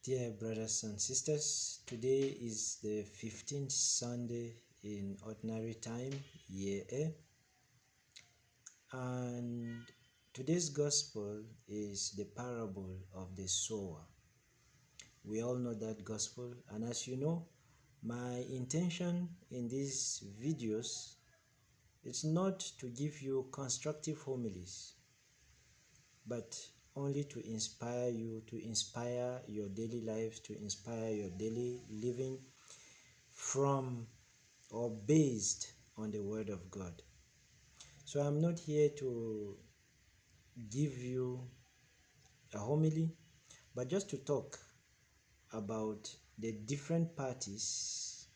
Dear brothers and sisters, today is the 15th Sunday in Ordinary Time, Year A, and today's Gospel is the parable of the sower. We all know that Gospel, and as you know, my intention in these videos is not to give you constructive homilies, but only to inspire you, to inspire your daily lives, to inspire your daily living from or based on the Word of God. So I'm not here to give you a homily, but just to talk about the different parties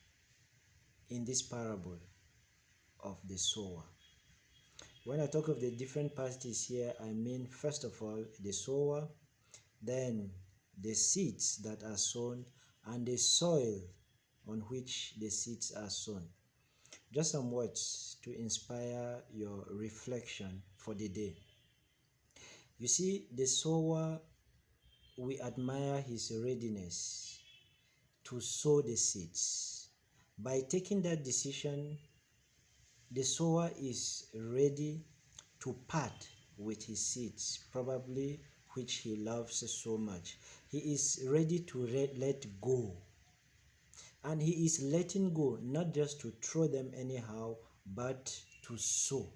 in this parable of the sower. When I talk of the different parties here, I mean first of all the sower, then the seeds that are sown, and the soil on which the seeds are sown. Just some words to inspire your reflection for the day. You see, the sower, we admire his readiness to sow the seeds. By taking that decision, the sower is ready to part with his seeds, probably which he loves so much. He is ready to let go. And he is letting go, not just to throw them anyhow, but to sow,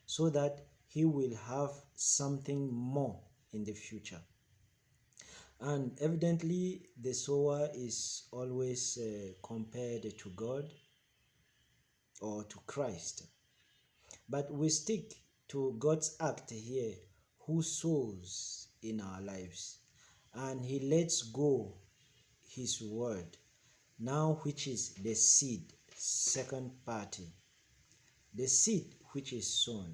so that he will have something more in the future. And evidently, the sower is always compared to God or to Christ. But we stick to God's act here, who sows in our lives. And he lets go his word, now which is the seed, second party. The seed which is sown,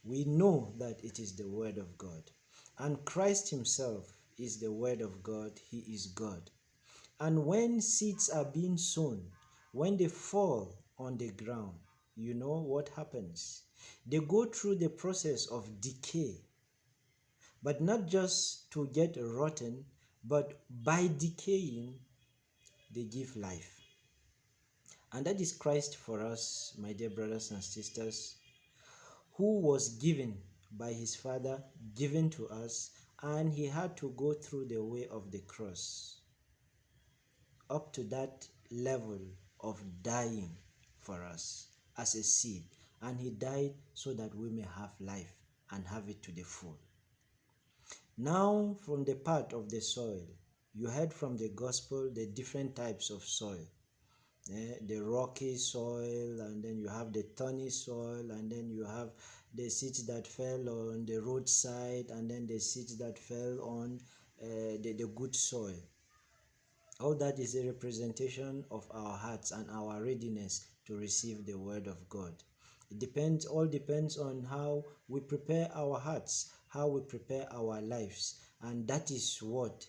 we know that it is the word of God. And Christ himself is the word of God. He is God. And when seeds are being sown, when they fall on the ground, you know what happens? They go through the process of decay, but not just to get rotten, but by decaying, they give life. And that is Christ for us, my dear brothers and sisters, who was given by his Father, given to us, and he had to go through the way of the cross, up to that level of dying for us as a seed. And he died so that we may have life and have it to the full. Now, from the part of the soil, you heard from the gospel the different types of soil. The rocky soil, and then you have the thorny soil, and then you have the seeds that fell on the roadside, and then the seeds that fell on the good soil. All that is a representation of our hearts and our readiness to receive the word of God. It all depends on how we prepare our hearts, how we prepare our lives, and that is what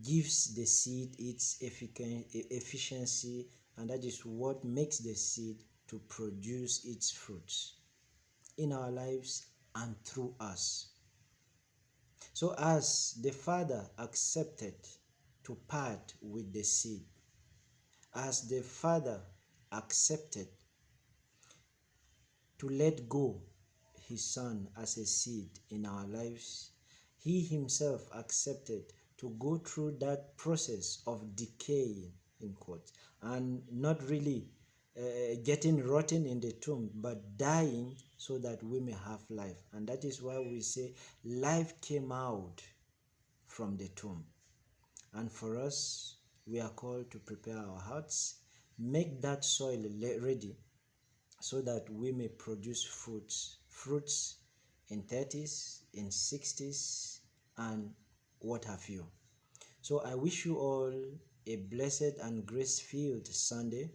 gives the seed its efficiency, and that is what makes the seed to produce its fruits in our lives and through us. So as the Father accepted to part with the seed, as the Father accepted to let go his Son as a seed in our lives, he himself accepted to go through that process of decaying, in quotes, and not really getting rotten in the tomb, but dying so that we may have life. And that is why we say life came out from the tomb. And for us, we are called to prepare our hearts, make that soil ready, so that we may produce fruits in 30s, in 60s, and what have you. So I wish you all a blessed and grace-filled Sunday.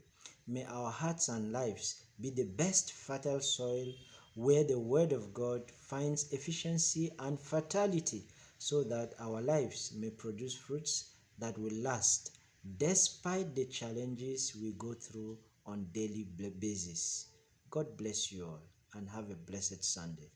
May our hearts and lives be the best fertile soil where the word of God finds efficiency and fertility, so that our lives may produce fruits that will last despite the challenges we go through on daily basis. God bless you all and have a blessed Sunday.